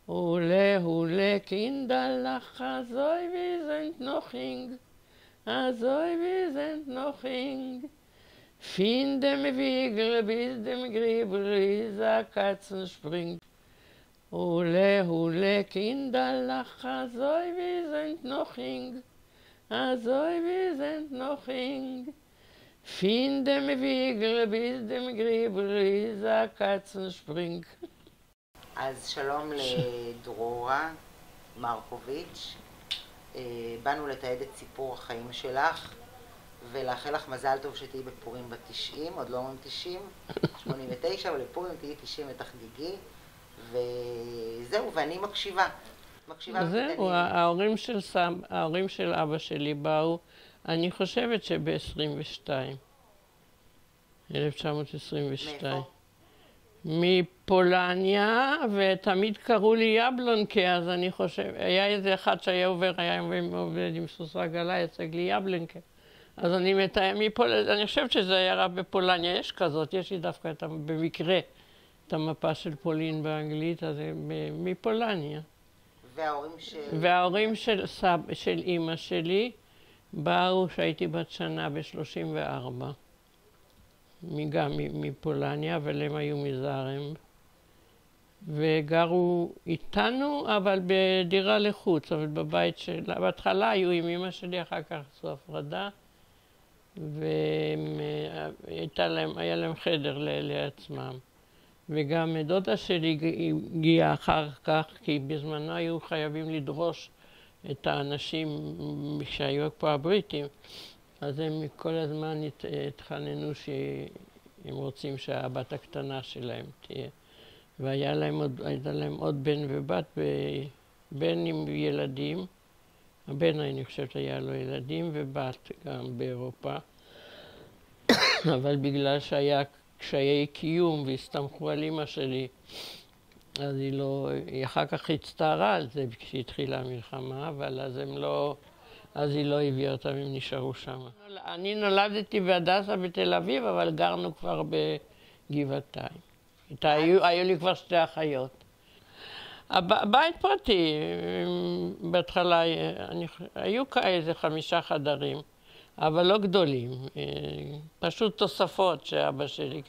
Hule, Kinderlach, azoi wir sind noch ing, azoi wir sind noch ing. Fin dem Wiegel bis dem Griebel, wie der Katzen springt. Hule, Kinderlach, azoi wir sind noch ing, azoi wir sind noch ing. Fin dem Wiegel bis dem Griebel, wie der Katzen springt. אז שלום לדרורה מרקוביץ', באנו לתעד את סיפור החיים שלך ולאחל לך מזל טוב שתהיי בפורים ב-90, עוד לא אומרים 90, 89, אבל לפורים תהיי 90 ותחגיגי, וזהו, ואני מקשיבה. זהו, ההורים של אבא שלי באו, אני חושבת שב-22, 1922. מאיפה? מפולניה, ותמיד קראו לי יבלונקה, אז אני חושב, היה איזה אחד שהיה עובד עם סוס רגלה, יצג לי יבלונקה. אז אני חושבת שזה היה רק בפולניה, יש כזאת, יש לי דווקא במקרה את המפה של פולין באנגלית, אז הם מפולניה. וההורים של אימא שלי באו שהייתי בת שנה ב-34. גם מפולניה, אבל הם היו מזרם. וגרו איתנו, אבל בדירה לחוץ, אבל בבית שלה. בהתחלה היו עם אמא שלי, אחר כך עשו הפרדה, והיה להם חדר לעצמם. וגם דודה שלי הגיעה אחר כך, כי בזמנו היו חייבים לדרוש את האנשים שהיו פה הבריטים. אז הם כל הזמן התחננו שהם רוצים שהבת הקטנה שלהם תהיה. והיה להם עוד בן ובת, בן עם ילדים. הבן, אני חושבת, היה לו ילדים ובת גם באירופה. אבל בגלל שהיה קשיי קיום והסתמכו על אמא שלי, אז היא אחר כך הצטערה על זה כשהתחילה המלחמה, אבל אז היא לא הביאה אותם, הם נשארו שם. אני נולדתי בהדסה בתל אביב, אבל גרנו כבר בגבעתיים. היו לי כבר שתי אחיות. הבית פרטי, בהתחלה היו כאיזה 5 חדרים, אבל לא גדולים. פשוט תוספות שאבא שלי...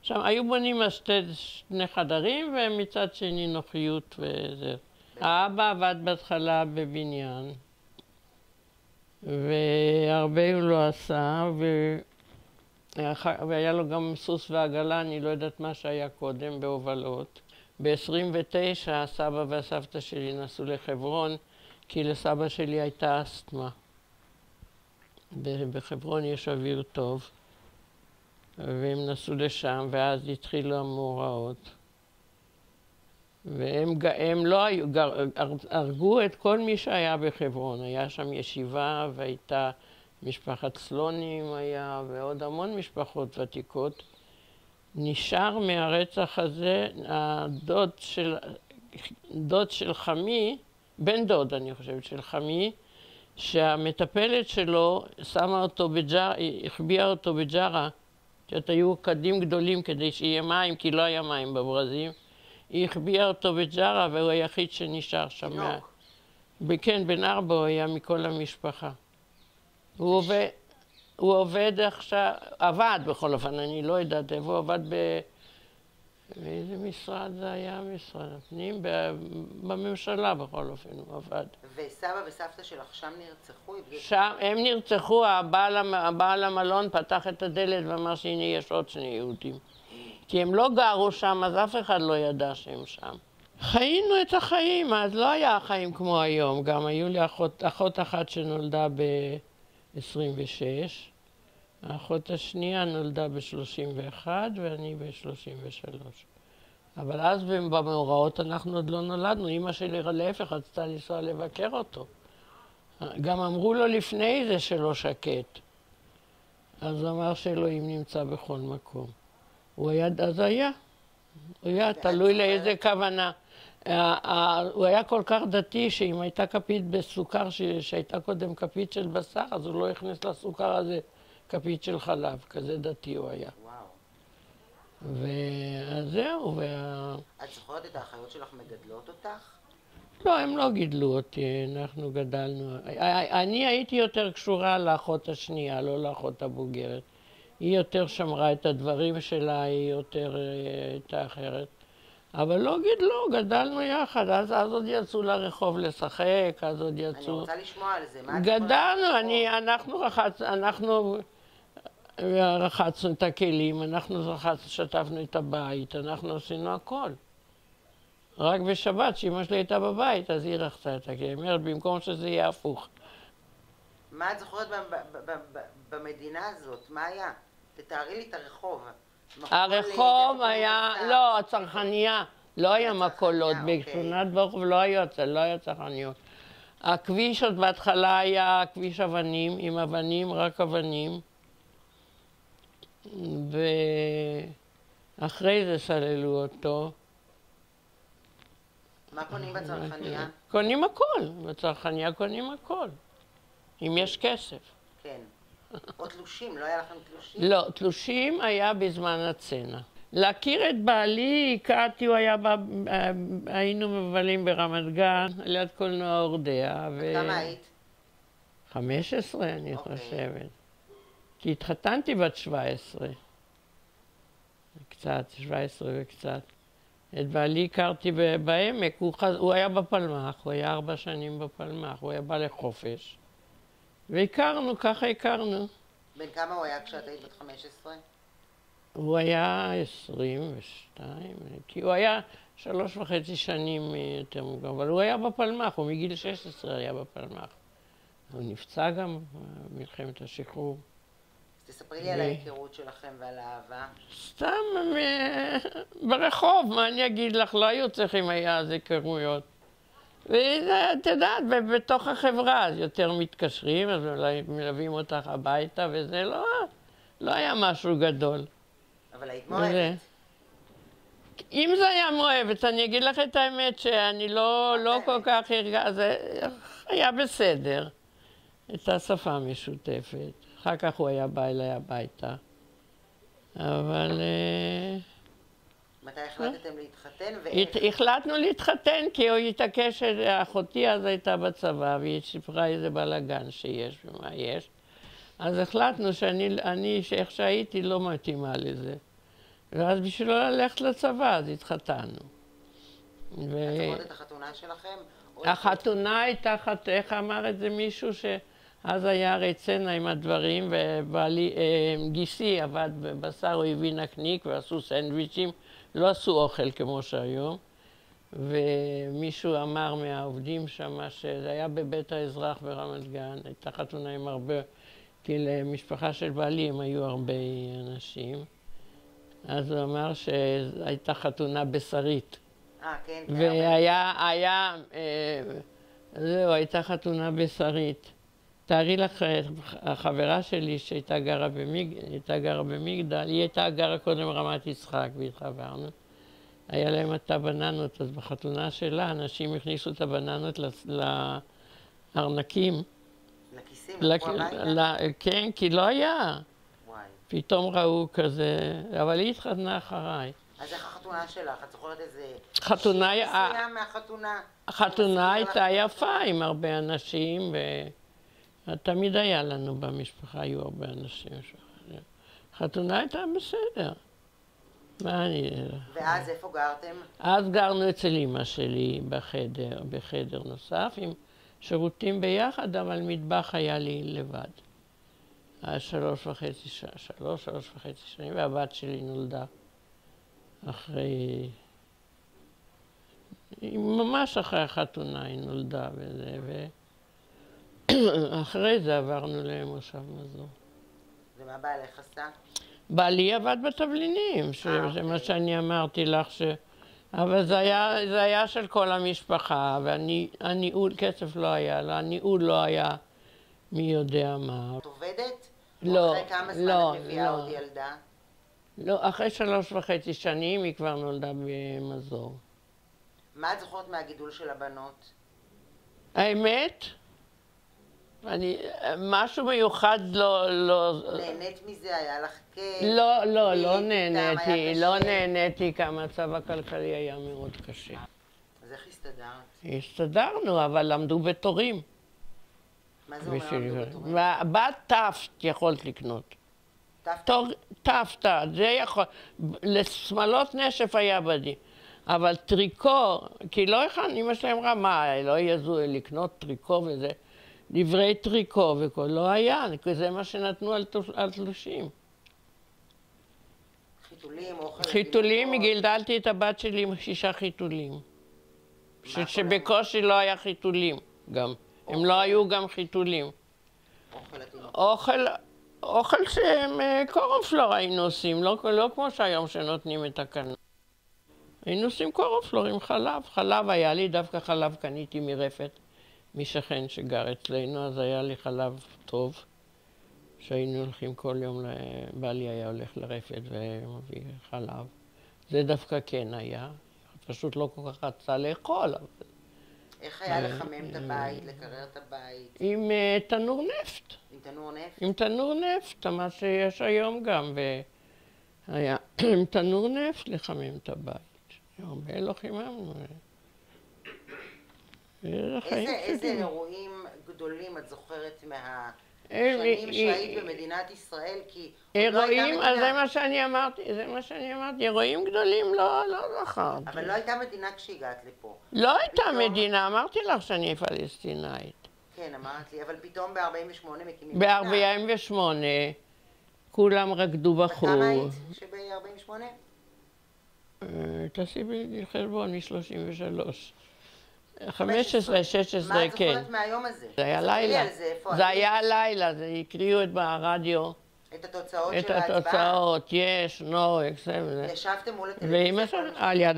שם היו בונים על 2 חדרים, ומצד שני נוחיות וזה. האבא עבד בהתחלה בבניין. והרבה הוא לא עשה, והיה לו גם סוס ועגלה, אני לא יודעת מה שהיה קודם, בהובלות. ב-29 הסבא והסבתא שלי נסעו לחברון, כי לסבא שלי הייתה אסתמה. בחברון יש אוויר טוב, והם נסעו לשם, ואז התחילו המאורעות. והם לא היו, הרגו את כל מי שהיה בחברון. היה שם ישיבה, והייתה משפחת סלונים היה, ועוד המון משפחות ותיקות. נשאר מהרצח הזה דוד של חמי, בן דוד אני חושבת של חמי, שהמטפלת שלו שמה אותו החביאה אותו בג'רה, שאת היו קדים גדולים כדי שיהיה מים, כי לא היה מים בברזים. היא החביאה אותו בג'רה, והוא היחיד שנשאר שם. כן, בן 4 הוא היה מכל המשפחה. הוא עובד עכשיו, עבד בכל אופן, אני לא יודעת איפה, הוא עבד באיזה משרד זה היה? משרד הפנים? בממשלה בכל אופן הוא עבד. וסבא וסבתא שלך שם נרצחו? שם, הם נרצחו, הבעל המלון פתח את הדלת ואמר שהנה יש עוד 2 יהודים. כי הם לא גרו שם, אז אף אחד לא ידע שהם שם. חיינו את החיים, אז לא היה חיים כמו היום. גם היו לי אחות אחת שנולדה ב-26, האחות השנייה נולדה ב-31 ואני ב-33. אבל אז במאורעות אנחנו עוד לא נולדנו. אמא שלי להפך רצתה לנסוע לבקר אותו. גם אמרו לו לפני זה שלא שקט. אז הוא אמר שאלוהים נמצא בכל מקום. הוא היה תלוי לאיזה כוונה. הוא היה כל כך דתי שאם הייתה כפית בסוכר שהייתה קודם כפית של בשר, אז הוא לא הכניס לסוכר הזה כפית של חלב, כזה דתי הוא היה. וזהו, את זוכרת את האחיות שלך מגדלות אותך? לא, הם לא גידלו אותי, אנחנו גדלנו. אני הייתי יותר קשורה לאחות השנייה, לא לאחות הבוגרת. היא יותר שמרה את הדברים שלה, היא יותר הייתה אחרת. אבל לא גידלו, גדלנו יחד, אז עוד יצאו לרחוב לשחק, אז עוד יצאו... אני רוצה לשמוע על זה, מה את גדלנו, אנחנו רחצנו את הכלים, אנחנו שטפנו את הבית, אנחנו עשינו הכל. רק בשבת, שאמא שלי הייתה בבית, אז היא רחצה את הכלים. היא אומרת, במקום שזה יהיה הפוך. מה את זוכרת במדינה הזאת? מה היה? תתארי לי את הרחוב. הרחוב היה, לא, הצרכניה, לא היה מכולות, בשכונת ברחוב לא היה צרכניות. הכביש עוד בהתחלה היה כביש אבנים, עם אבנים, רק אבנים. ואחרי זה סללו אותו. מה קונים בצרכניה? קונים הכל, בצרכניה קונים הכל, אם יש כסף. כן. או תלושים, לא היה לכם תלושים? לא, תלושים היה בזמן הצנע. להכיר את בעלי, הכרתי, היינו מבלים ברמת גן, ליד קולנוע אורדע. כמה היית? 15, אני חושבת. כי התחתנתי בת 17. קצת, 17 וקצת. את בעלי הכרתי בעמק, הוא היה בפלמ"ח, הוא היה 4 שנים בפלמ"ח, הוא היה בא לחופש. והכרנו, ככה הכרנו. בן כמה הוא היה כשאת היית בת 15? הוא היה 22, כי הוא היה 3.5 שנים יותר מוקדם, אבל הוא היה בפלמ"ח, הוא מגיל 16 היה בפלמ"ח. הוא נפצע גם במלחמת השחרור. אז תספרי לי על ההיכרות שלכם ועל האהבה. סתם ברחוב, מה אני אגיד לך, לא היו צריכים היה אז היכרויות. ואת יודעת, בתוך החברה, אז יותר מתקשרים, אז אולי מלווים אותך הביתה, וזה לא היה משהו גדול. אבל היית מאוהבת. אם זה היה מאוהבת, אני אגיד לך את האמת שאני לא כל כך הרגע, זה היה בסדר. הייתה שפה משותפת. אחר כך הוא היה בא אליי הביתה. אבל... מתי החלטתם להתחתן ואיך? החלטנו להתחתן כי הוא התעקש, אחותי אז הייתה בצבא והיא סיפרה איזה בלגן שיש ומה יש. אז החלטנו שאני, איך שהייתי, לא מתאימה לזה. ואז בשביל לא ללכת לצבא, אז התחתנו. את זוכרת את החתונה שלכם? החתונה הייתה, איך אמר את זה מישהו אז היה הרי צנע עם הדברים, גיסי עבד בבשר, הוא הביא נקניק ועשו סנדוויצ'ים, לא עשו אוכל כמו שהיום. ומישהו אמר מהעובדים שם שזה היה בבית האזרח ברמת גן, הייתה חתונה עם הרבה, כי למשפחה של בעלי הם היו הרבה אנשים. אז הוא אמר שהייתה חתונה בשרית. כן. זהו, הייתה חתונה בשרית. תארי לך, החברה שלי שהייתה גרה במגדל, היא הייתה גרה קודם רמת יצחק והתחברנו. היה להם את הבננות, אז בחתונה שלה אנשים הכניסו את הבננות לארנקים. לכיסים? כן, כי לא היה. וואי. פתאום ראו כזה, אבל היא התחתנה אחריי. אז איך החתונה שלך? את זוכרת איזה... חתונה... מסוים מהחתונה? החתונה הייתה יפה עם הרבה אנשים, ותמיד היה לנו במשפחה, היו הרבה אנשים. החתונה הייתה בסדר. מה אני... ואז איפה גרתם? אז גרנו אצל אמא שלי בחדר נוסף, עם שירותים ביחד, אבל מטבח היה לי לבד. 3.5 שנים, והבת שלי נולדה אחרי... ממש אחרי החתונה היא נולדה וזה, ואחרי זה עברנו למושב מזור. ומה בעלך עשה? בעלי עבד בתבלינים, שזה מה שאני אמרתי לך, אבל זה היה של כל המשפחה, והניהול, כסף לא היה, הניהול לא היה מי יודע מה. את עובדת? לא, אחרי כמה זמן את מביאה עוד ילדה? לא, אחרי 3.5 שנים היא כבר נולדה במזור. מה את זוכרת מהגידול של הבנות? האמת? משהו מיוחד לא... נהנית מזה? היה לך כיף? לא נהניתי, כי המצב הכלכלי היה מאוד קשה. אז איך הסתדרת? הסתדרנו, אבל למדו בתורים. מה זה אומר למדו בתורים? בת תפת יכולת לקנות. תפת, זה יכול... לשמלות נשף היה בדי. אבל טריקו, כי לא אחד, אמא שלי אמרה, מה, לא יעזו לקנות טריקו וזה. דברי טריקו וכל, לא היה, זה מה שנתנו על תלושים. חיתולים, אוכל... חיתולים, גילדלתי את הבת שלי עם 6 חיתולים. שבקושי לא היה חיתולים גם. הם לא היו גם חיתולים. אוכל שהם קורנפלור היינו עושים, לא כמו שהיום שנותנים את הקנה. היינו עושים קורנפלור עם חלב. חלב היה לי, דווקא חלב קניתי מרפת, משכן שגר אצלנו, אז היה לי חלב טוב, שהיינו הולכים כל יום, בעלי היה הולך לרפת ומביא חלב. זה דווקא כן היה, פשוט לא כל כך רצה לאכול. איך היה לחמם את הבית, לקרר את הבית? עם תנור נפט. עם תנור נפט? עם תנור נפט, מה שיש היום גם, והיה עם תנור נפט לחמם את הבית. הרבה לא חיממנו. איזה אירועים גדולים את זוכרת מהשנים שהיית במדינת ישראל? כי אירועים, אז זה מה שאני אמרתי, אירועים גדולים לא זכרתי. אבל לא הייתה מדינה כשהגעת לפה. לא הייתה מדינה, אמרתי לך שאני פלסטינאית. כן, אמרת לי, אבל פתאום ב-48 מקימים מדינה. ב-48 כולם רקדו בחור. כמה היית שב-48? תעשי לי חשבון מ-33. 15, 16, מה את כן. זוכרת מהיום הזה? זה היה לילה. זה היה לילה, זה הקריאו את ברדיו. את התוצאות של את ההצבעה? התוצאות, יש, נו, אקסם. ישבתם מול הטלוויזיה? על יד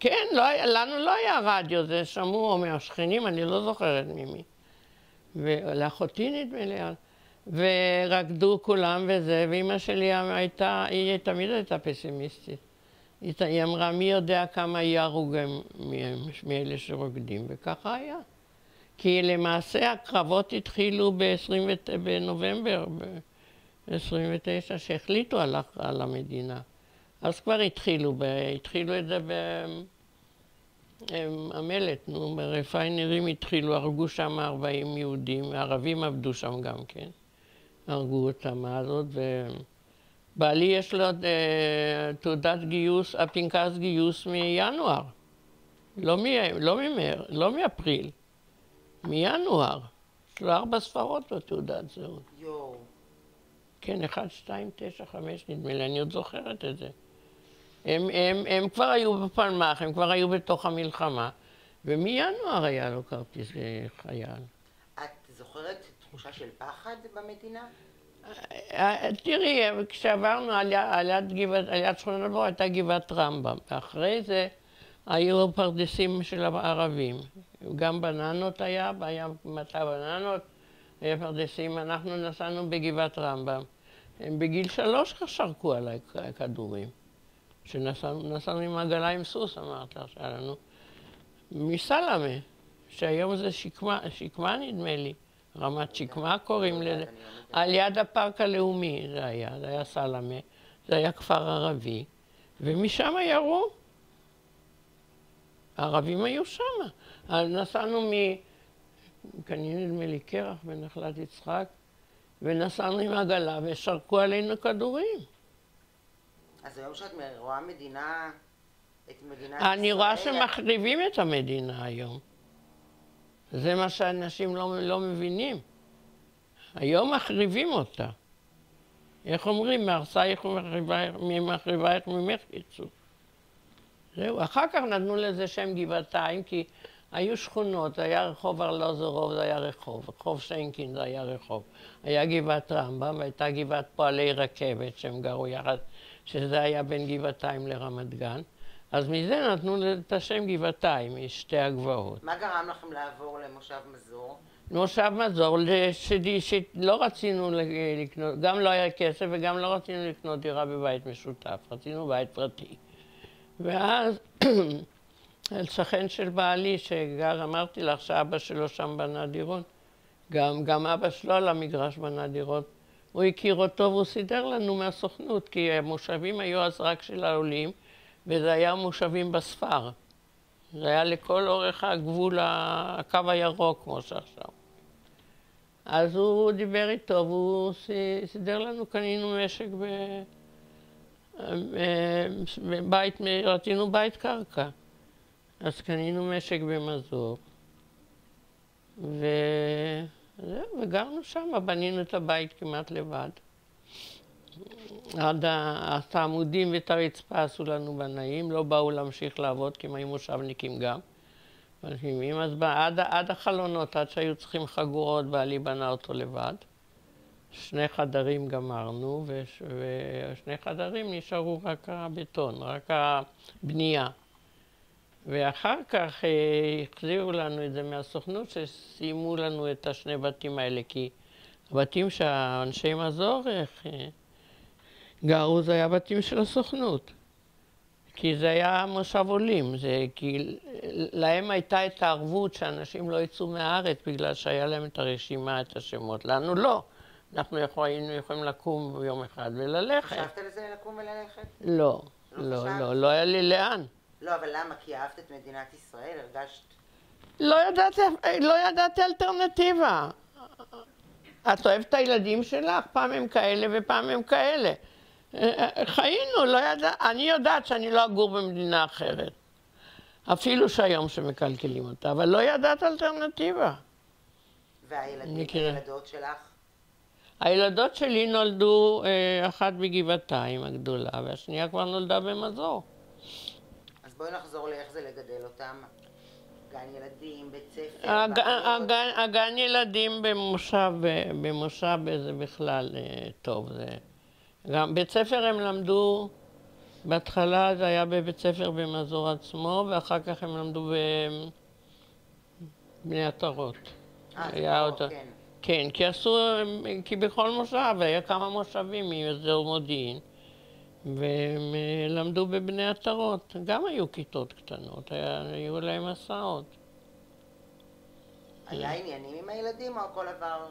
כן, לנו לא היה רדיו, זה שמעו מהשכנים, אני לא זוכרת ממי. ולאחותי נדמה לי, ורקדו כולם וזה, ואמא שלי הייתה, היא תמיד הייתה פסימיסטית. היא אמרה, מי יודע כמה יהיה הרוגים מאלה שרוקדים, וככה היה. כי למעשה הקרבות התחילו בנובמבר, ב-29, שהחליטו על המדינה. אז כבר התחילו את זה במלט, בריפיינרים התחילו, הרגו שם 40 יהודים, הערבים עבדו שם גם כן, הרגו אותם הזאת, בעלי יש לו תעודת גיוס, הפנקס גיוס מינואר, לא מאפריל, מינואר. יש לו 4 ספרות בתעודת זהות. יואו. כן, 1, 2, 9, 5 נדמה לי, אני עוד זוכרת את זה. הם כבר היו בפלמ"ח, הם כבר היו בתוך המלחמה, ומינואר היה לו כרטיס חייל. את זוכרת תחושה של פחד במדינה? תראי, כשעברנו על יד שכונת בור הייתה גבעת רמב"ם, ואחרי זה היו פרדסים של הערבים. גם בננות היה מטע בננות, היה פרדסים, אנחנו נסענו בגבעת רמב"ם. בגיל 3 שרקו עליי כדורים. שנסענו עם עגלה עם סוס, אמרת לך, שהיה לנו מסלמה, שהיום זה שקמה נדמה לי. רמת שקמה קוראים לזה, על יד הפארק הלאומי זה היה סלמה, זה היה כפר ערבי, ומשם ירו. הערבים היו שם. נסענו כנראה נדמה לי קרח בנחלת יצחק, ונסענו עם עגלה ושרקו עלינו כדורים. אז היום שאת רואה את מדינת ישראל... אני רואה שמחריבים את המדינה היום. זה מה שאנשים לא מבינים. היום מחריבים אותה. איך אומרים? מהרסייך ומחריבייך ממך יצאו. זהו. אחר כך נתנו לזה שם גבעתיים, כי היו שכונות, היה רחוב ארלוזורוב, זה היה רחוב שיינקין זה היה רחוב. היה גבעת רמב"ם, והייתה גבעת פועלי רכבת, שהם גרו יחד, שזה היה בין גבעתיים לרמת גן. אז מזה נתנו את השם גבעתיים, משתי הגבעות. מה גרם לכם לעבור למושב מזור? מושב מזור, שלא רצינו לקנות, גם לא היה כסף וגם לא רצינו לקנות דירה בבית משותף, רצינו בית פרטי. ואז שכן של בעלי שגר, אמרתי לך שאבא שלו שם בנה דירות, גם אבא שלו על המגרש בנה דירות. הוא הכיר אותו והוא סידר לנו מהסוכנות, כי המושבים היו אז רק של העולים, וזה היה מושבים בספר. זה היה לכל אורך הגבול, הקו הירוק, כמו שעכשיו. אז הוא דיבר איתו, והוא סידר לנו, קנינו משק בבית, רצינו בית קרקע. אז קנינו משק במזור. וגרנו שם, בנינו את הבית כמעט לבד. עד העמודים ואת הרצפה עשו לנו בנאים, לא באו להמשיך לעבוד, כי הם היו מושבניקים גם. אז עד החלונות, עד שהיו צריכים חגורות, בעלי בנה אותו לבד. 2 חדרים גמרנו, ו2 חדרים נשארו רק הבטון, רק הבנייה. ואחר כך החזירו לנו את זה מהסוכנות, שסיימו לנו את 2 בתים האלה, כי הבתים שהאנשי מזור גרו, זה היה בתים של הסוכנות. כי זה היה מושב עולים, כי להם הייתה את הערבות שאנשים לא יצאו מהארץ בגלל שהיה להם את הרשימה, את השמות. לנו לא. אנחנו היינו יכולים לקום יום אחד וללכת. חשבת לזה לקום וללכת? לא, לא היה לי לאן. לא, אבל למה? כי אהבת את מדינת ישראל? הרגשת? לא ידעתי אלטרנטיבה. את אוהבת את הילדים שלך? פעם הם כאלה ופעם הם כאלה. חיינו, אני יודעת שאני לא אגור במדינה אחרת. אפילו שהיום שמקלקלים אותה, אבל לא ידעת אלטרנטיבה. והילדות שלך? הילדות שלי נולדו, אחת בגבעתיים הגדולה, והשנייה כבר נולדה במזור. אז בואי נחזור לאיך זה לגדל אותם. גן ילדים, בית ספר, הגן ילדים במושב זה בכלל טוב. גם בית ספר הם למדו, בהתחלה זה היה בבית ספר במזור עצמו, ואחר כך הם למדו בבני עטרות. כן. כן, כי בכל מושב, היה כמה מושבים מאזור מודיעין, והם למדו בבני עטרות. גם היו כיתות קטנות, היו להם הסעות. היה עניינים עם הילדים או כל דבר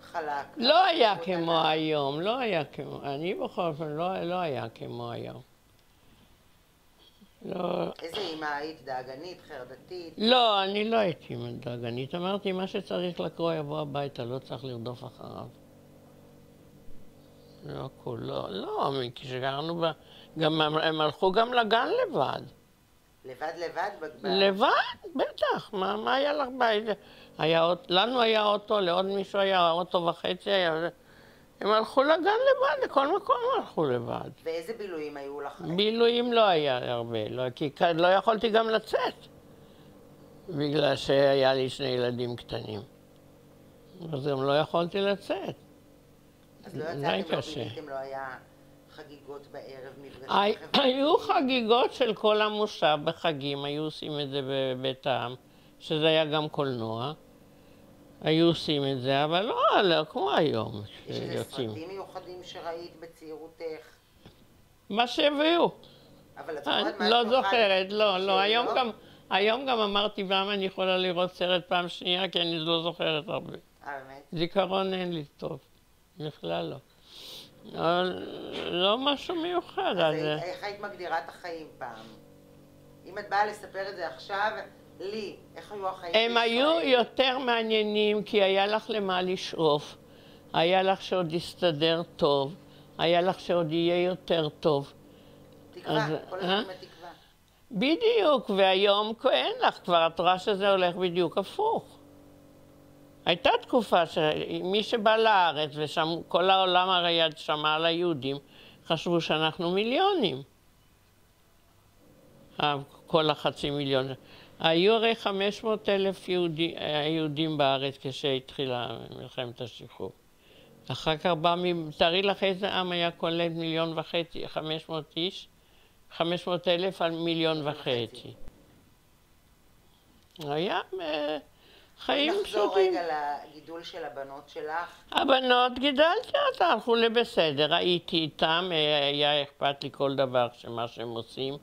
חלק? לא היה כמו היום, לא היה כמו, אני בכל אופן לא היה כמו היום. לא. איזה אמא היית? דאגנית, חרדתית? לא, אני לא הייתי דאגנית. אמרתי, מה שצריך לקרוא יבוא הביתה, לא צריך לרדוף אחריו. לא הכל, לא, כשגרנו גם הם הלכו גם לגן לבד. לבד? לבד, בטח. מה היה לך בית? לנו היה אוטו, לעוד מישהו היה אוטו וחצי. הם הלכו לגן לבד, לכל מקום הלכו לבד. ואיזה בילויים היו לך? בילויים לא היה הרבה, כי לא יכולתי גם לצאת. בגלל שהיה לי 2 ילדים קטנים. אז גם לא יכולתי לצאת. אז לא יצאתם, לא ביליתם, לא היה חגיגות בערב, מפגשים חברתיים? היו חגיגות של כל המושב בחגים, היו עושים את זה בבית העם, שזה היה גם קולנוע. היו עושים את זה, אבל לא כמו היום. יש איזה סרטים מיוחדים שראית בצעירותך? מה שהביאו. אבל את זוכרת מה לא זוכרת, לא. היום גם אמרתי, למה אני יכולה לראות סרט פעם שנייה, כי אני לא זוכרת הרבה. באמת? זיכרון אין לי טוב. בכלל לא. לא משהו מיוחד. אז איך היית מגדירה את החיים פעם? אם את באה לספר את זה עכשיו, לי, איך היו החיים בישראל? הם היו יותר מעניינים, כי היה לך למה לשאוף. היה לך שעוד יסתדר טוב. היה לך שעוד יהיה יותר טוב. תקווה, כל הזמן בתקווה. בדיוק, והיום אין לך כבר, את רואה שזה הולך בדיוק הפוך. הייתה תקופה שמי שבא לארץ, ושם כל העולם הרי שמע על היהודים, חשבו שאנחנו מיליונים. כל ה500,000. היו הרי 500,000 יהודים בארץ כשהתחילה מלחמת השחרור. אחר כך תארי לך איזה עם היה קולט 1.5 מיליון, 500 איש, 500,000 על 1.5 מיליון. היה חיים פשוטים. נחזור רגע לגידול של הבנות שלך. הבנות, גידלתי אותה, הלכו לבסדר, הייתי איתם, היה אכפת לי כל דבר שמה שהם עושים.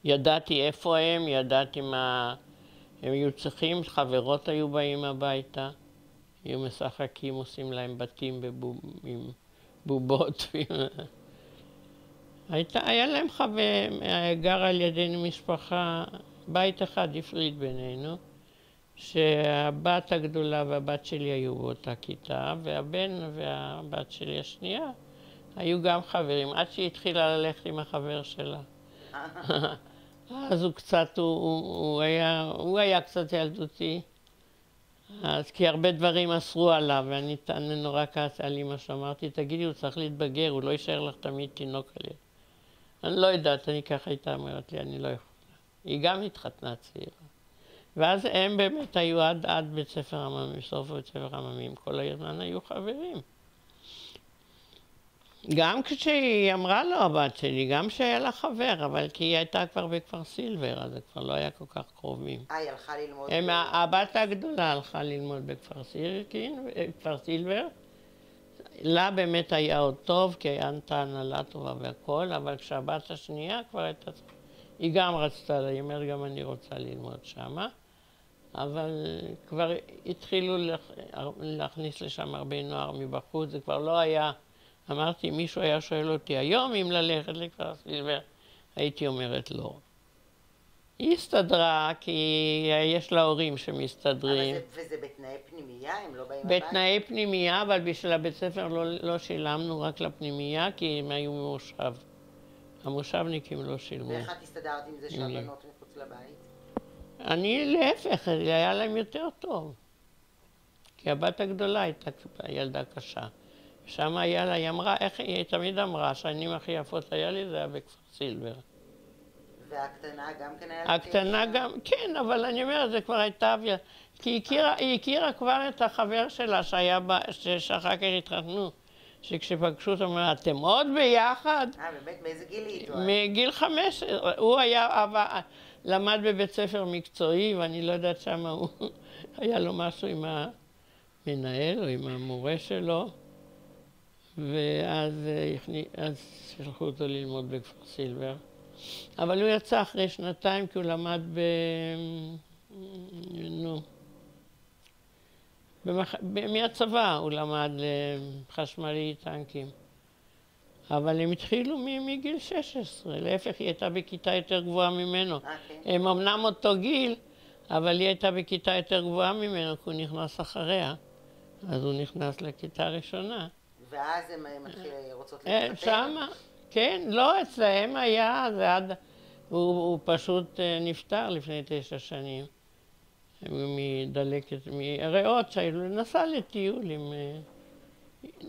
ידעתי איפה הם, ידעתי מה הם היו צריכים, חברות היו באים הביתה. היו משחקים, עושים להם בתים עם בובות. היה להם חבר, גר על ידינו משפחה, בית אחד הפריד בינינו, שהבת הגדולה והבת שלי היו באותה כיתה, והבן והבת שלי השנייה היו גם חברים, עד שהיא התחילה ללכת עם החבר שלה. אז הוא קצת, הוא היה קצת ילדותי, אז כי הרבה דברים אסרו עליו, ואני נורא כעסה על אמא שאמרתי, תגידי, הוא צריך להתבגר, הוא לא יישאר לך תמיד תינוק עליה. אני לא יודעת, אני ככה הייתה אומרת לי, אני לא יכולה. היא גם התחתנה צעירה. ואז הם באמת היו עד בית ספר עממים, סוף בית ספר עממים, כל הזמן היו חברים. גם כשהיא אמרה לו, הבת שלי, גם שהיה לה חבר, אבל כי היא הייתה כבר בכפר סילבר, אז זה כבר לא היה כל כך קרובים. היא הלכה ללמוד? הבת הגדולה הלכה ללמוד בכפר סילבר. לה באמת היה עוד טוב, כי הייתה הנהלה טובה והכל, אבל כשהבת השנייה כבר הייתה... היא גם רצתה, היא אומרת, גם אני רוצה ללמוד שמה, אבל כבר התחילו להכניס לשם הרבה נוער מבחוץ, זה כבר לא היה... אמרתי, מישהו היה שואל אותי היום אם ללכת לכפר סילבר, הייתי אומרת לא. היא הסתדרה כי יש לה הורים שמסתדרים. וזה בתנאי פנימייה? הם לא באים הבית? בתנאי פנימייה, אבל בשביל הבית ספר לא שילמנו רק לפנימייה, כי הם היו ממושב. המושבניקים לא שילמו. ואיך את הסתדרת עם זה שהבנות מחוץ לבית? אני להפך, היה להם יותר טוב. כי הבת הגדולה הייתה ילדה קשה. שם היה לה, היא תמיד אמרה שהשנים הכי יפות היה לי, זה היה בכפר סילבר. והקטנה גם כן היה... הקטנה גם, כן, אבל אני אומרת, זה כבר הייתה... כי היא הכירה כבר את החבר שלה שאחר כך התחתנו. שכשפגשו אותם, אתם עוד ביחד? באמת? מאיזה גיל היא איתו? מגיל 5. הוא למד בבית ספר מקצועי, ואני לא יודעת שמה הוא... היה לו משהו עם המנהל או עם המורה שלו. ואז שלחו אותו ללמוד בכפר סילבר. אבל הוא יצא אחרי 2 כי הוא למד מהצבא הוא למד חשמלי טנקים. אבל הם התחילו מגיל 16, להפך היא הייתה בכיתה יותר גבוהה ממנו. הם אמנם אותו גיל, אבל היא הייתה בכיתה יותר גבוהה ממנו, כי הוא נכנס אחריה. אז הוא נכנס לכיתה ראשונה. ואז הם רוצות להתחתן? שמה, כן, לא, אצלהם היה, הוא פשוט נפטר לפני 9 שנים. מדלקת, מריאות שהיו, נסע לטיול עם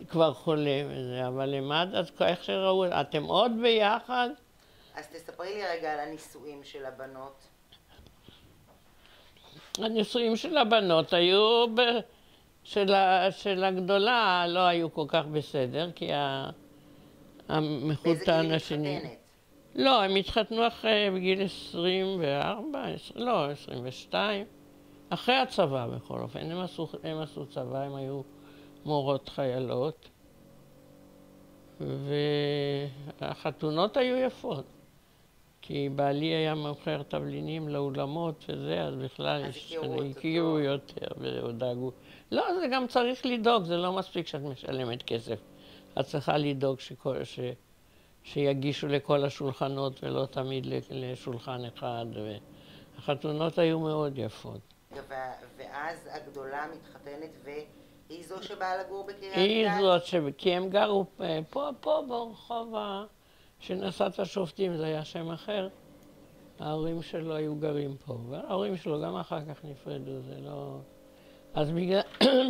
כבר חולה וזה, אבל הם אז איך שראו, אתם עוד ביחד? אז תספרי לי רגע על הנישואים של הבנות. הנישואים של הבנות היו, של הגדולה לא היו כל כך בסדר, כי המחותה האנשים... באיזה גיל מתחתנת? לא, הם התחתנו אחרי בגיל 24, לא, 22. אחרי הצבא בכל אופן, הם עשו צבא, הם היו מורות חיילות, והחתונות היו יפות, כי בעלי היה מוכר תבלינים לאולמות וזה, אז בכלל הכירו יותר ודאגו. לא, זה גם צריך לדאוג, זה לא מספיק שאת משלמת כסף. את צריכה לדאוג שיגישו לכל השולחנות ולא תמיד לשולחן אחד, והחתונות היו מאוד יפות. ואז הגדולה מתחתנת והיא זו שבאה לגור בקריית גת? היא זאת כי הם גרו פה ברחוב שנסעת השופטים, זה היה שם אחר. ההורים שלו היו גרים פה, וההורים שלו גם אחר כך נפרדו, זה לא... אז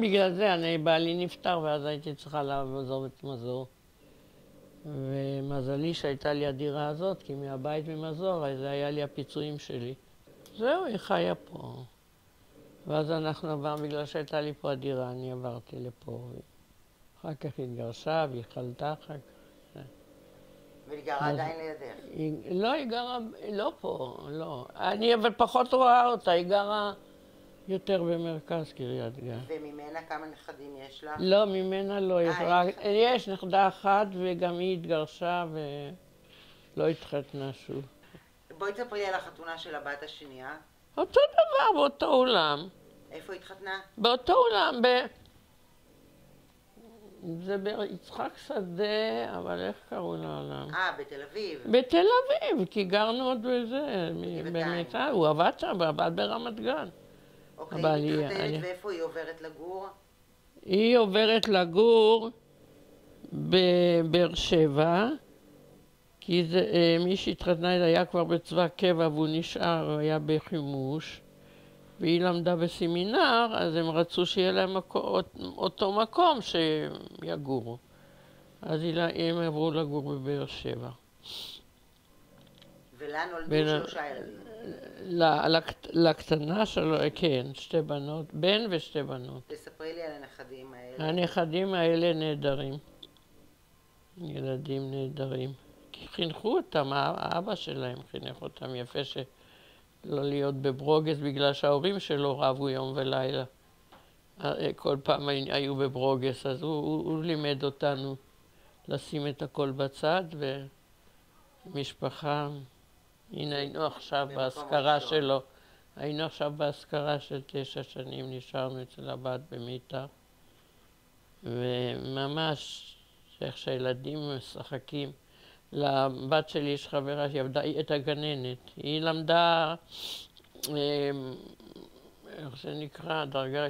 בגלל זה בעלי נפטר, ואז הייתי צריכה לעזוב את מזור. ומזלי שהייתה לי הדירה הזאת, כי מהבית ממזור, אז זה היה לי הפיצויים שלי. זהו, היא חיה פה. ואז אנחנו עברנו, בגלל שהייתה לי פה הדירה, אני עברתי לפה. אחר כך היא התגרשה, והיא חלתה אחר כך. והיא גרה עדיין לידך? לא, היא גרה, לא פה, לא. אני אבל פחות רואה אותה, היא גרה יותר במרכז קריית גת. וממנה כמה נכדים יש לה? לא, ממנה לא. יש נכדה אחת, וגם היא התגרשה ולא התחתנה שוב. בואי תספרי על החתונה של הבת השנייה. אותו דבר, באותו אולם. איפה התחתנה? באותו אולם, זה ביצחק שדה, אבל איך קראו לעולם? בתל אביב. בתל אביב, כי גרנו עוד בזה, באמת, הוא עבד שם, עבד ברמת גן. אוקיי, היא מתחתנת ואיפה היא עוברת לגור? היא עוברת לגור בבאר שבע, כי מי שהתחתנה היה כבר בצבא קבע והוא נשאר, הוא היה בחימוש, והיא למדה בסמינר, אז הם רצו שיהיה להם אותו מקום שיגורו. אז הם עברו לגור בבאר שבע. ולה נולדו 3 ילדים? לקטנה שלו, כן, 2 בנות, בן ו2 בנות. תספרי לי על הנכדים האלה. הנכדים האלה נהדרים. ילדים נהדרים. כי חינכו אותם, האבא שלהם חינך אותם יפה שלא להיות בברוגז, בגלל שההורים שלו רבו יום ולילה. כל פעם היו בברוגז, אז הוא לימד אותנו לשים את הכל בצד, ומשפחה, הנה היינו עכשיו בהשכרה שלו. היינו עכשיו בהשכרה של 9 שנים, נשארנו אצל הבת במיתר. וממש, איך שהילדים משחקים, לבת שלי יש חברה שהיא עבדה את הגננת. היא למדה, איך זה נקרא, דרגה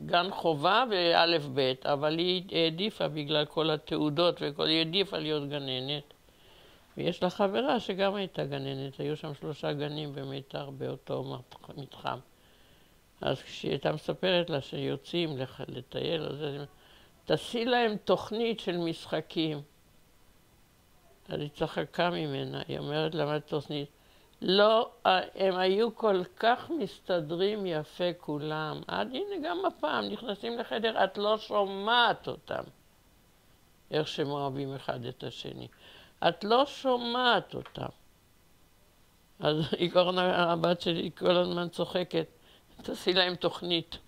גן חובה וא' ב', אבל היא העדיפה בגלל כל התעודות וכל, היא העדיפה להיות גננת. ויש לה חברה שגם הייתה גננת, היו שם 3 גנים במיתר באותו מתחם. אז כשהיא הייתה מספרת לה שיוצאים לטייל, אז תעשי להם תוכנית של משחקים. אז היא צחקה ממנה, היא אומרת לה תוכנית. לא, הם היו כל כך מסתדרים יפה כולם. עד הנה גם הפעם, נכנסים לחדר, את לא שומעת אותם. איך שהם אוהבים אחד את השני. את לא שומעת אותם. אז היא קורנה, הבת שלי כל הזמן צוחקת, תעשי להם תוכנית.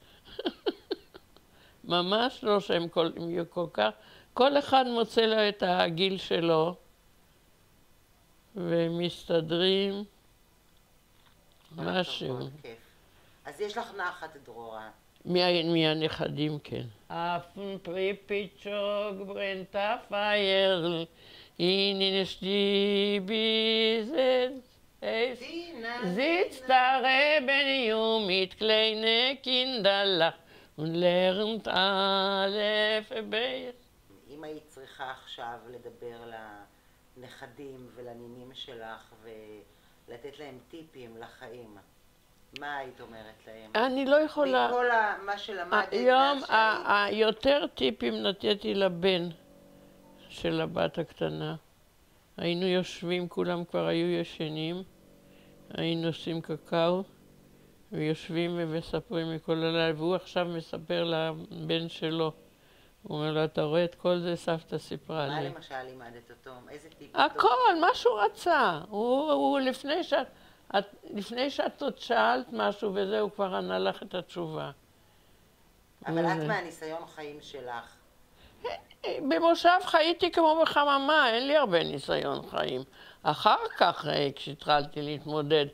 ממש לא שהם יהיו כל כך, כל אחד מוצא לו את הגיל שלו, ומסתדרים משהו. אז יש לך נחת, דרורה. מהנכדים, כן. אפן פריפיצ'וג ברנטה פייר, הנה נשתי ביזט, sitzt der Rebellion mit kleinen Kinderlach und lernt alle verbeir. אם היית צריכה עכשיו לדבר לנכדים ולנינים שלך ולתת להם טיפים לחיים, מה היית אומרת להם? אני לא יכולה. מכל מה שלמדת היום יותר טיפים נתתי לבן של הבת הקטנה. היינו יושבים, כולם כבר היו ישנים, היינו עושים קקאו, ויושבים ומספרים מכל הלילה, והוא עכשיו מספר לבן שלו. הוא אומר לו, אתה רואה את כל זה, סבתא סיפרה לי. מה למשל לימדת אותו? איזה טיפ? הכל, מה שהוא רצה. הוא לפני שאת עוד שאלת משהו וזה, הוא כבר ענה לך את התשובה. אבל את מהניסיון חיים שלך. במושב חייתי כמו בחממה, אין לי הרבה ניסיון חיים. אחר כך, כשהתחלתי להתמודד,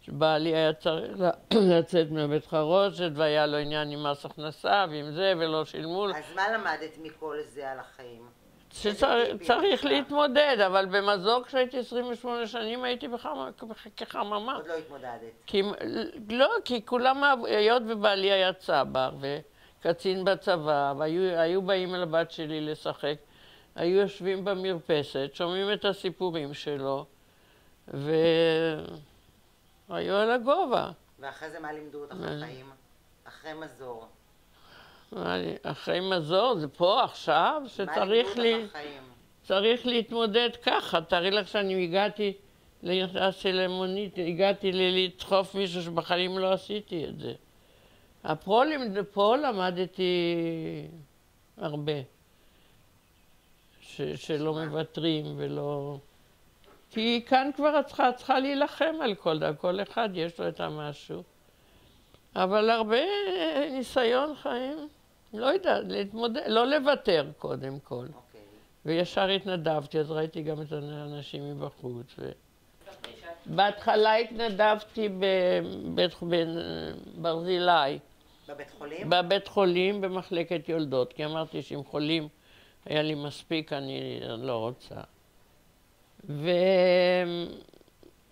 שבעלי היה צריך לצאת מבית חרושת, והיה לו עניין עם מס הכנסה, ועם זה, ולא שילמו. אז מה למדת מכל זה על החיים? שצריך להתמודד, אבל במזור כשהייתי 28 שנים הייתי כחממה. עוד לא התמודדת. לא, כי כולם, היות ובעלי היה צבר, קצין בצבא, והיו באים אל הבת שלי לשחק, היו יושבים במרפסת, שומעים את הסיפורים שלו, והיו על הגובה. ואחרי זה מה לימדו אותך החיים? אחרי מזור. אחרי מזור, זה פה עכשיו, שצריך להתמודד ככה. תראי לך שאני הגעתי ליחידה של המונית, הגעתי לדחוף מישהו שבחיים לא עשיתי את זה. פה למדתי הרבה, שלא מוותרים ולא... כי כאן כבר את צריכה להילחם על כל אחד יש לו את המשהו. אבל הרבה ניסיון חיים, לא יודע, להתמודד, לא לוותר קודם כל. וישר התנדבתי, אז ראיתי גם את האנשים מבחוץ. בהתחלה התנדבתי בברזילי. בבית חולים? בבית חולים, במחלקת יולדות, כי אמרתי שאם חולים היה לי מספיק, אני לא רוצה.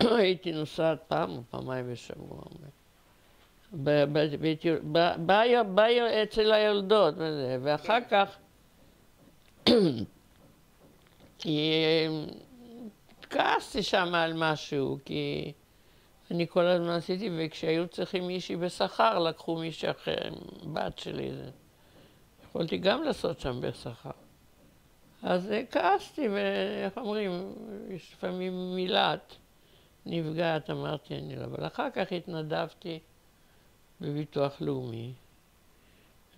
והייתי נוסעת פעם או פעמיים בשבוע. באה אצל היולדות, ואחר כך כעסתי שם על משהו, כי אני כל הזמן עשיתי, וכשהיו צריכים מישהי בשכר, לקחו מישהי אחר, בת שלי. יכולתי גם לעשות שם בשכר. אז כעסתי, ואיך אומרים, יש לפעמים מילת נפגעת, אמרתי אני לא, אבל אחר כך התנדבתי בביטוח לאומי,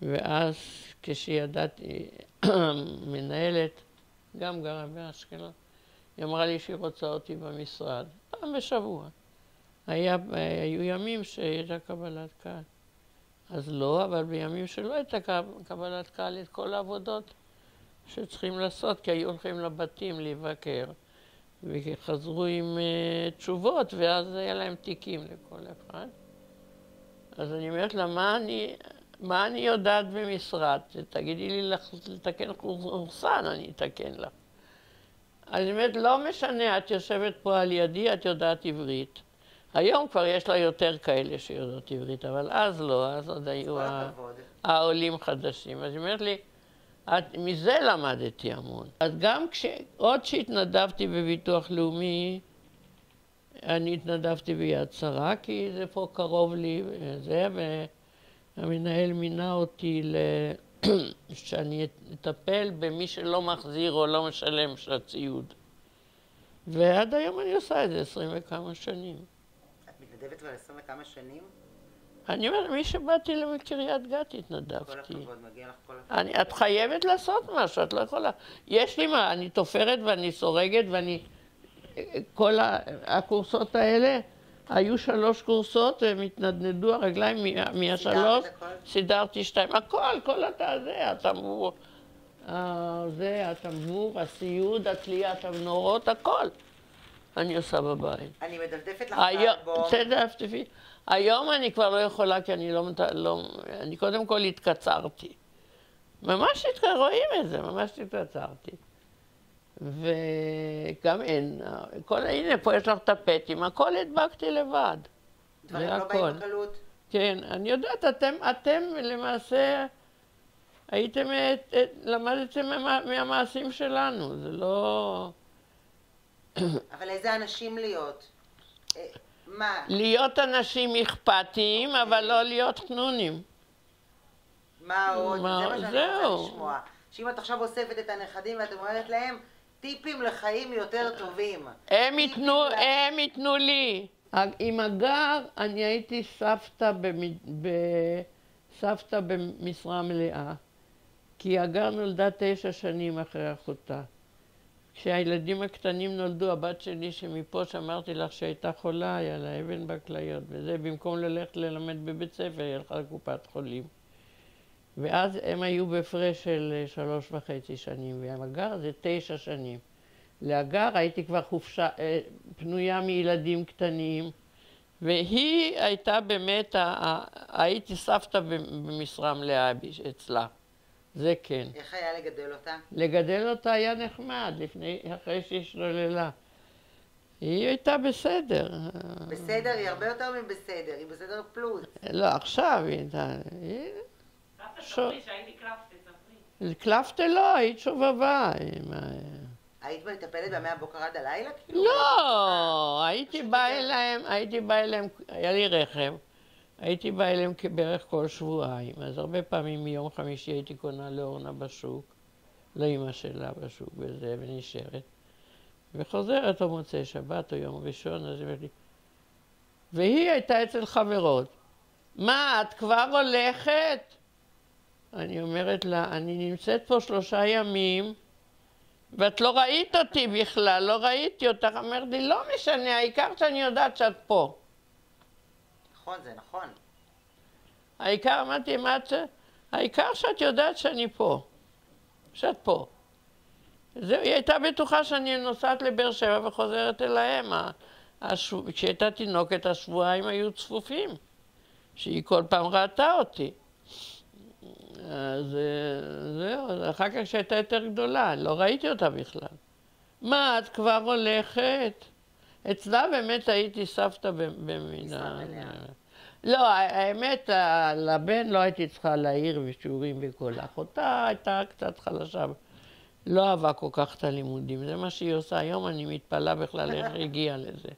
ואז כשידעתי, מנהלת, גם גרה באשקלון, היא אמרה לי שהיא רוצה אותי במשרד, פעם בשבוע. היו ימים שהייתה קבלת קהל. אז לא, אבל בימים שלא הייתה קבלת קהל את כל העבודות שצריכים לעשות, כי היו הולכים לבתים לבקר, וחזרו עם תשובות, ואז היה להם תיקים לכל אחד. אז אני אומרת לה, מה אני יודעת במשרד? תגידי לי לתקן חורסן, אני אתקן לך. אז אני אומרת, לא משנה, את יושבת פה על ידי, את יודעת עברית. היום כבר יש לה יותר כאלה שיודעות עברית, אבל אז לא, אז עוד היו העולים חדשים. אז היא אומרת לי, מזה למדתי המון. אז גם עוד שהתנדבתי בביטוח לאומי, אני התנדבתי ביד שרה, כי זה פה קרוב לי, וזה, והמנהל מינה אותי שאני אטפל במי שלא מחזיר או לא משלם של הציוד. ועד היום אני עושה את זה 20 וכמה שנים. את מתנדבת כבר 20 וכמה שנים? אני אומרת, מי שבאתי לקריית גת התנדבתי. כל הכבוד, מגיע לך כל הכבוד. את חייבת לעשות משהו, את לא יכולה. יש לי מה, אני תופרת ואני סורגת ואני... כל הקורסות האלה, היו 3 קורסות והם התנדנדו הרגליים מהשלוש, סידרתי 2, הכל, כל זה, התמבור, התמבור, הסיוד, התלייה, התבנורות, הכל. אני עושה בבית. אני מדפדפת לך באלבום. תדפדפי. היום אני כבר לא יכולה, כי אני אני קודם כל התקצרתי. ממש רואים את זה, ממש התקצרתי. וגם אין, הנה פה יש לך טפטים, הכל הדבקתי לבד. דברים לא באים בקלות? כן, אני יודעת, אתם למעשה למדתם מהמעשים שלנו, זה לא... אבל איזה אנשים להיות? מה? להיות אנשים אכפתיים, אבל לא להיות חנונים. מה עוד? זה מה שאני רוצה לשמוע. שאם את עכשיו אוספת את הנכדים ואת אומרת להם, טיפים לחיים יותר טובים. הם ייתנו לי. עם הגר אני הייתי סבתא במשרה מלאה. כי הגר נולדה 9 שנים אחרי אחותה. כשהילדים הקטנים נולדו, הבת שלי שמפה שאמרתי לך שהייתה חולה, היה לה אבן בכליות, וזה במקום ללכת ללמד בבית ספר, היא הלכה לקופת חולים. ואז הם היו בהפרש של 3.5 שנים, והגר זה 9 שנים. להגר הייתי כבר פנויה מילדים קטנים, והיא הייתה באמת, הייתי סבתא במשרה מלאה אצלה. זה כן. איך היה לגדל אותה? לגדל אותה היה נחמד, אחרי שהשתוללה. היא הייתה בסדר. בסדר? היא הרבה יותר מבסדר, היא בסדר פלוס. לא, עכשיו היא הייתה... ספרי שהייתי קלפטה, ספרי. קלפטה לא, היית שובבה. היית מטפלת מהבוקר עד הלילה? לא, הייתי באה אליהם, היה לי רכב, הייתי באה אליהם בערך כל שבועיים, אז הרבה פעמים מיום חמישי הייתי קונה לאורנה בשוק, לאמא שלה בשוק וזה, ונשארת, וחוזרת או מוצאי שבת או יום ראשון, אז היא אומרת לי, והיא הייתה אצל חברות, מה, את כבר הולכת? אני אומרת לה, אני נמצאת פה 3 ימים, ואת לא ראית אותי בכלל, לא ראיתי אותך. אמרת לי, לא משנה, העיקר שאני יודעת שאת פה. נכון, זה נכון. העיקר, אמרתי, העיקר שאת יודעת שאני פה. שאת פה. היא הייתה בטוחה שאני נוסעת לבאר שבע וחוזרת אליהם. כשהייתה תינוקת, השבועיים היו צפופים. שהיא כל פעם ראתה אותי. אז זהו, אחר כך שהייתה יותר גדולה, לא ראיתי אותה בכלל. מה, את כבר הולכת? אצלה באמת הייתי סבתא במידה. לא, האמת, לבן לא הייתי צריכה להעיר ושיעורים בכל. אחותה הייתה קצת חלשה, לא אהבה כל כך את הלימודים. זה מה שהיא עושה היום, אני מתפלאה בכלל איך היא הגיעה לזה.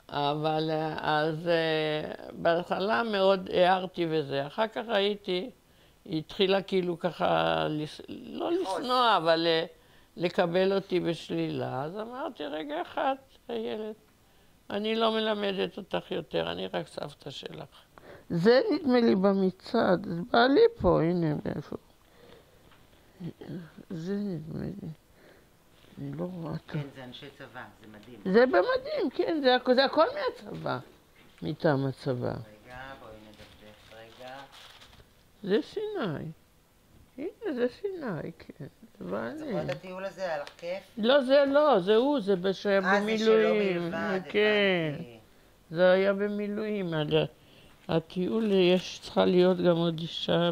אבל אז בהתחלה מאוד הערתי וזה. אחר כך ראיתי, היא התחילה כאילו ככה, לא לשנוא, אבל לקבל אותי בשלילה. אז אמרתי, רגע אחד, הילד, אני לא מלמדת אותך יותר, אני רק סבתא שלך. זה נדמה לי במצעד, זה בא לי פה, הנה מאיפה. זה נדמה לי. אני לא רואה. כן, זה אנשי צבא, זה מדהים. זה במדים, כן, זה הכל מהצבא, מטעם הצבא. רגע, בואי נדפדף רגע. זה סיני. הנה, זה סיני, כן. זוכרת הטיול הזה, על הכיף? לא, זה לא, זה הוא, זה שהיה במילואים. זה שלא בלבד, כן. זה היה במילואים. הטיול צריכה להיות גם עוד אישה.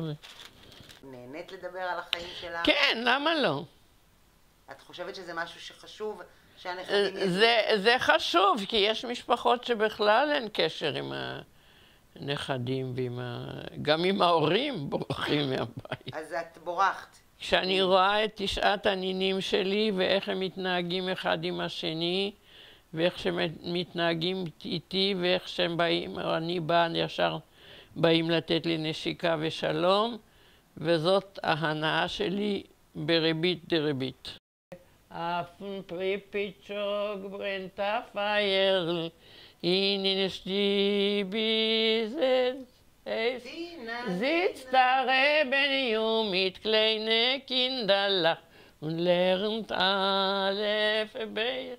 נהנית לדבר על החיים שלה? כן, למה לא? את חושבת שזה משהו שחשוב שהנכדים זה חשוב, כי יש משפחות שבכלל אין קשר עם הנכדים, גם עם ההורים בורחים מהבית. אז את בורחת. כשאני רואה את 9 הנינים שלי ואיך הם מתנהגים אחד עם השני, ואיך שהם מתנהגים איתי, ואיך שהם באים, או אני באה ישר באים לתת לי נשיקה ושלום, וזאת ההנאה שלי בריבית דריבית. Affen Pripitschog brennt auf Feier, ihnen Stiebis sitzt der Rebellion mit kleinen Kinderlach und lernt alle Verbeir.